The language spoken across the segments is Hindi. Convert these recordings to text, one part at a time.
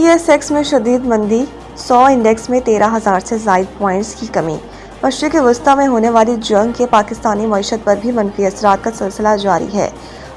TSX में शदीद मंदी, 100 इंडेक्स में 13,000 से ज़ायद पॉइंट्स की कमी। मशरिक़ वस्ता में होने वाली जंग के पाकिस्तानी मईशत पर भी मनफी असरात का सिलसिला जारी है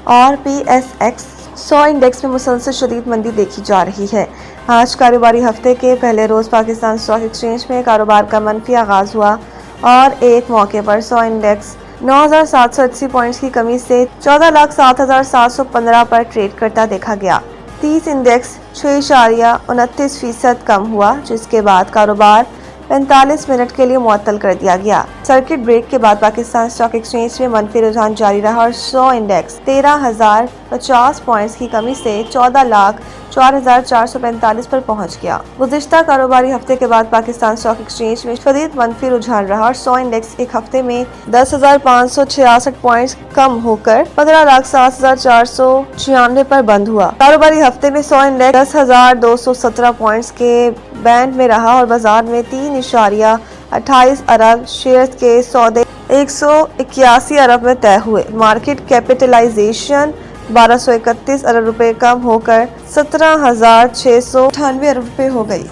और PSX 100 इंडेक्स में मुसलसल शदीद मंदी देखी जा रही है। आज कारोबारी हफ्ते के पहले रोज़ पाकिस्तान स्टॉक एक्सचेंज में कारोबार का मनफी आगाज़ हुआ और एक मौके पर 100 इंडेक्स 9,780 पॉइंट्स की कमी से 14,07,715 पर ट्रेड करता देखा गया। 30 इंडेक्स 6.29% कम हुआ, जिसके बाद कारोबार 45 मिनट के लिए मुअत्तल कर दिया गया। सर्किट ब्रेक के बाद पाकिस्तान स्टॉक एक्सचेंज में मनफी रुझान जारी रहा और 100 इंडेक्स 13,050 पॉइंट्स की कमी से 14,04,445 पर पहुंच गया। गुज़िश्ता कारोबारी हफ्ते के बाद पाकिस्तान स्टॉक एक्सचेंज में शदीद मनफी रुझान रहा और 100 इंडेक्स एक हफ्ते में 10,566 पॉइंट्स कम होकर 15,07,496 पर बंद हुआ। कारोबारी हफ्ते में 100 इंडेक्स 10,217 पॉइंट्स के बैंड में रहा और बाजार में 3.28 अरब शेयर्स के सौदे 181 अरब में तय हुए। मार्केट कैपिटलाइजेशन 1231 अरब रुपए कम होकर 17,698 अरब रुपए हो गई।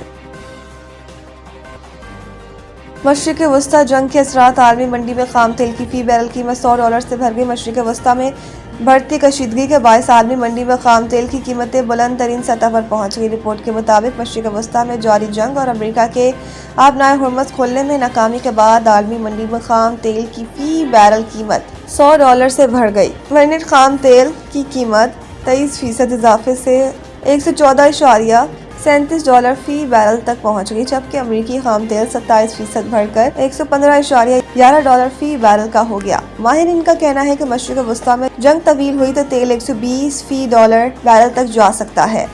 मशरिक़ वस्ता जंग के असरात आलमी मंडी में खाम तेल की फी बैरल कीमत $100 से भर गई। मशरिक़ वस्ता में बढ़ती कशीदगी के बायस आलमी मंडी में खाम तेल की कीमतें बुलंद तरीन सतह पर पहुंच गई। रिपोर्ट के मुताबिक मशरिक़ वस्ता में जारी जंग और अमेरिका के आबनाए हुर्मुज़ खोलने में नाकामी के बाद आलमी मंडी में खाम तेल की फी बैरल कीमत $100 से बढ़ गई। ब्लेंडेड खाम तेल की कीमत 23% इजाफे से $114.37 फी बैरल तक पहुंच गई, जबकि अमेरिकी खाम तेल 27% बढ़कर $115.11 फी बैरल का हो गया। माहिरीन का कहना है कि मशरिक़ वस्ता में जंग तवील हुई तो तेल 120 फी डॉलर बैरल तक जा सकता है।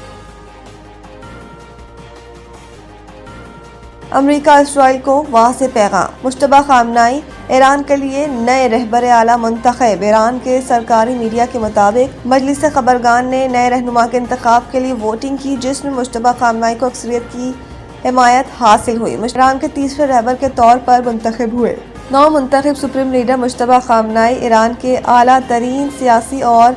अमेरिका इसराइल को वहाँ से पैगाम। मुश्तबा खामनाई ईरान के लिए नए रहबर आला मुंतखब। ईरान के सरकारी मीडिया के मुताबिक मजलिस खबरगान ने नए रहनुमा के इंतखाब के लिए वोटिंग की, जिसमें मुश्तबा खामनाई को अक्सरियत की हिमायत हासिल हुई। ईरान के तीसरे रहबर के तौर पर मुंतखब हुए। नौ मुंतखब supreme leader Mojtaba Khamenei Iran के आला तरीन सियासी और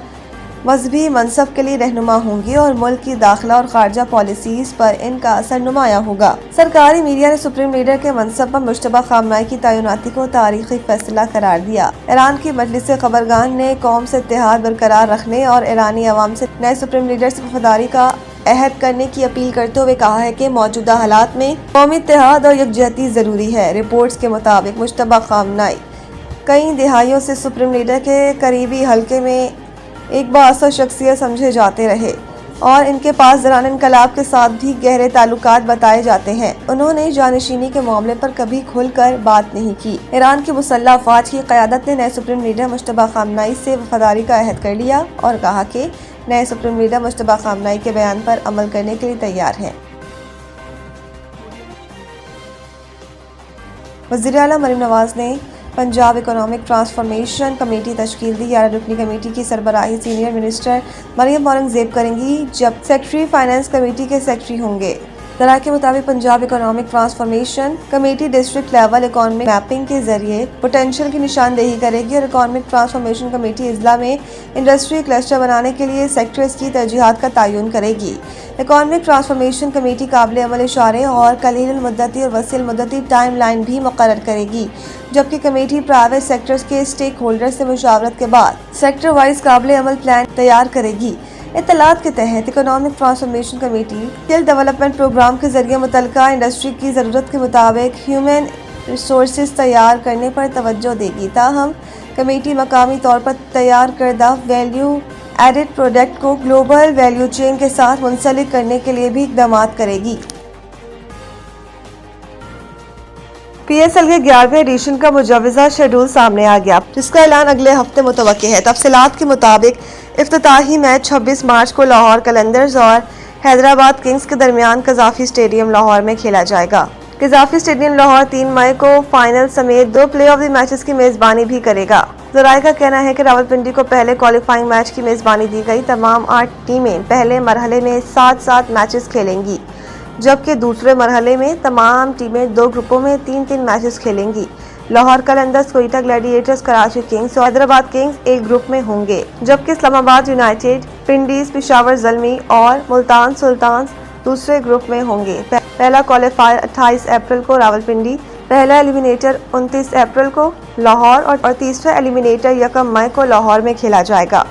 मजहबी मनसब के लिए रहनुमा होंगी और मुल्क की दाखिला और खारजा पॉलिसीज पर इनका असर नुमाया होगा। सरकारी मीडिया ने सुप्रीम लीडर के मनसब पर मुश्तबा खामनाई की तैनाती को तारीखी फैसला करार दिया। ईरान की मजलिस खबरगान ने कौम से इत्तेहाद बरकरार रखने और ईरानी अवाम से नए सुप्रीम लीडर से वफादारी का अहद करने की अपील करते हुए कहा है कि मौजूदा हालात में कौमी इत्तेहाद और यकजहती जरूरी है। रिपोर्ट्स के मुताबिक मुश्तबा खामनाई कई दिहाइयों से सुप्रीम लीडर के करीबी हल्के में एक बाअसर शख्सियत समझे जाते रहे और इनके पास दौरान इनकलाब के साथ भी गहरे ताल्लुकात बताए जाते हैं। उन्होंने जानशीनी के मामले पर कभी खुलकर बात नहीं की। ईरान की मुसल्लह अफवाज की क़यादत ने नए सुप्रीम लीडर मुश्तबा खामनाई से वफादारी का अहद कर लिया और कहा कि नए सुप्रीम लीडर मुश्तबा खामनाई के बयान पर अमल करने के लिए तैयार हैं। वज़ीर आला मरीम नवाज ने पंजाब इकोनॉमिक ट्रांसफॉर्मेशन कमेटी तश्कील दी। 11 रुकनी कमेटी की सरबराही सीनियर मिनिस्टर मरियम औरंगजेब करेंगी, जब सेक्रेटरी फाइनेंस कमेटी के सेक्रेटरी होंगे। ज़रा के मुताबिक Punjab economic transformation committee district level economic mapping के जरिए पोटेंशियल की निशानदेही करेगी और इकोनॉमिक ट्रांसफॉर्मेशन कमेटी इजला में इंडस्ट्री क्लस्टर बनाने के लिए सेक्टर्स की तरजीहात का तयन करेगी। इकोनॉमिक ट्रांसफॉर्मेशन कमेटी काबिल अमल इशारे और कलील मुद्दती और वसील मुद्दती टाइम लाइन भी मुकर्रर करेगी, जबकि कमेटी प्राइवेट सेक्टर्स के स्टेक होल्डर से मुशावरत के बाद सेक्टर वाइज काबिल अमल प्लान तैयार करेगी। इत्तलात के तहत economic transformation committee skill development programme के जरिए मुतल्लिका इंडस्ट्री की ज़रूरत के मुताबिक ह्यूमन रिसोर्सेज तैयार करने पर तवज्जो देगी। ताहम कमेटी मकामी तौर पर तैयार करदा वैल्यू एडेड प्रोडक्ट को ग्लोबल वैल्यू चेन के साथ मुंसलिक करने के लिए भी इक़दाम करेगी। PSL के 11वें एडिशन का मुजव्वज़ा शेड्यूल सामने आ गया, जिसका ऐलान अगले हफ्ते मुतवक्किल है। तफसीलात के मुताबिक इफ्तिताही मैच 26 मार्च को लाहौर कलंदर्स और हैदराबाद किंग्स के दरमियान कज़ाफ़ी स्टेडियम लाहौर में खेला जाएगा। कज़ाफ़ी स्टेडियम लाहौर 3 मई को फाइनल समेत 2 प्ले ऑफ द मैचेस की मेज़बानी भी करेगा। ज़राए का कहना है कि रावलपिंडी को पहले क्वालिफाइंग मैच की मेज़बानी दी गई। तमाम 8 टीमें पहले मरहले में 7-7 मैचेस खेलेंगी, जबकि दूसरे मरहले में तमाम टीमें 2 ग्रुपों में 3-3 मैचेस खेलेंगी। लाहौर कलंदर्स, कोयटा ग्लैडिएटर्स, कराची किंग्स और हैदराबाद किंग्स एक ग्रुप में होंगे, जबकि इस्लामाबाद यूनाइटेड, पिंडीज, पेशावर ज़ल्मी और मुल्तान सुल्तान्स दूसरे ग्रुप में होंगे। पहला क्वालिफायर 28 अप्रैल को रावलपिंडी, पहला एलिमिनेटर 29 अप्रैल को लाहौर और तीसरा एलिमिनेटर 1 मई को लाहौर में खेला जाएगा।